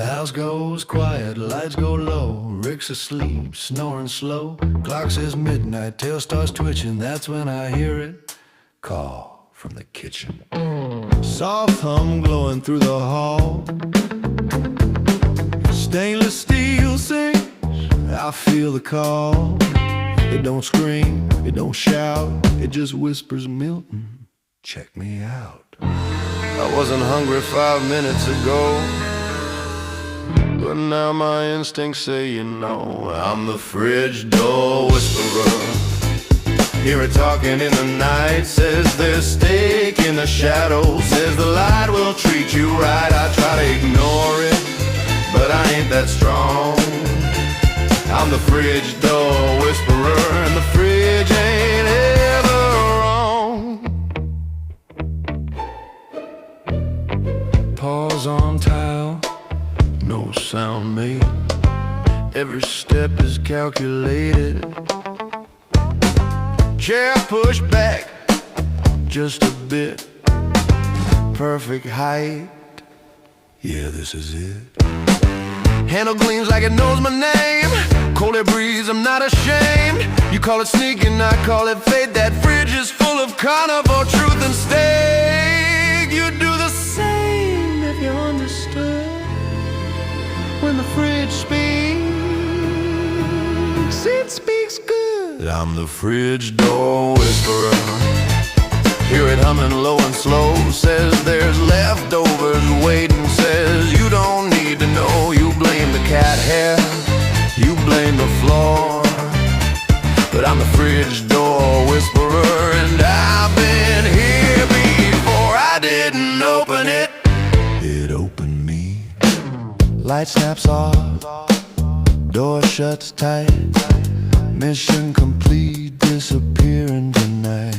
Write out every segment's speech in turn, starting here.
House goes quiet, lights go low. Rick's asleep, snoring slow. Clock says midnight, tail starts twitching. That's when I hear it call from the kitchen. Soft hum glowing through the hall. Stainless steel sings, I feel the call. It don't scream, it don't shout, it just whispers, Milton, check me out. I wasn't hungry 5 minutes ago, but now my instincts say, you know, I'm the fridge door whisperer. Hear it talking in the night, says there's steak in the shadows, says the light will treat you right. I try to ignore it, but I ain't that strong. I'm the fridge door whisperer, and the fridge ain't ever wrong. Paws on tile, no sound made. Every step is calculated. Chair pushed back just a bit. Perfect height, yeah, this is it. Handle gleams like it knows my name. Cold air breeze, I'm not ashamed. You call it sneaking, I call it fate. That fridge is full of carnivore truth and steak. You'd do the same if you understood. When the fridge speaks, it speaks good. I'm the fridge door whisperer. Hear it humming low and slow, says there's leftovers waiting, says you don't need to know. You blame the cat hair, you blame the floor, but I'm the fridge door whisperer, and I've been here before. I didn't open it, it opened me. Light snaps off, door shuts tight. Mission complete, disappearing tonight.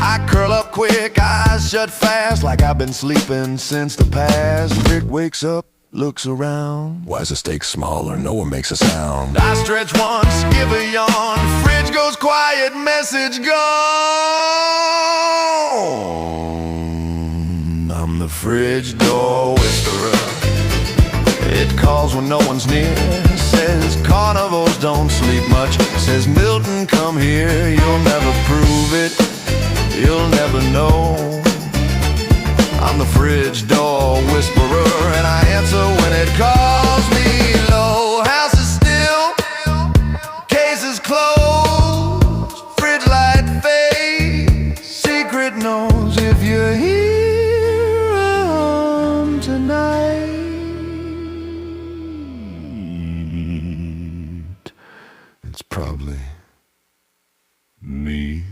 I curl up quick, eyes shut fast, like I've been sleeping since the past. Rick wakes up, looks around. Why's the steak smaller? No one makes a sound. I stretch once, give a yawn. Fridge goes quiet, message gone. I'm the fridge door whisperer. It calls when no one's near. Says carnivores don't sleep much. Says Milton, come here. You'll never prove it, you'll never know. I'm the fridge door whisperer, and I answer when it calls me low. House is still, case is closed, fridge light fades, secret knows. If you're here tonight, it's probably me.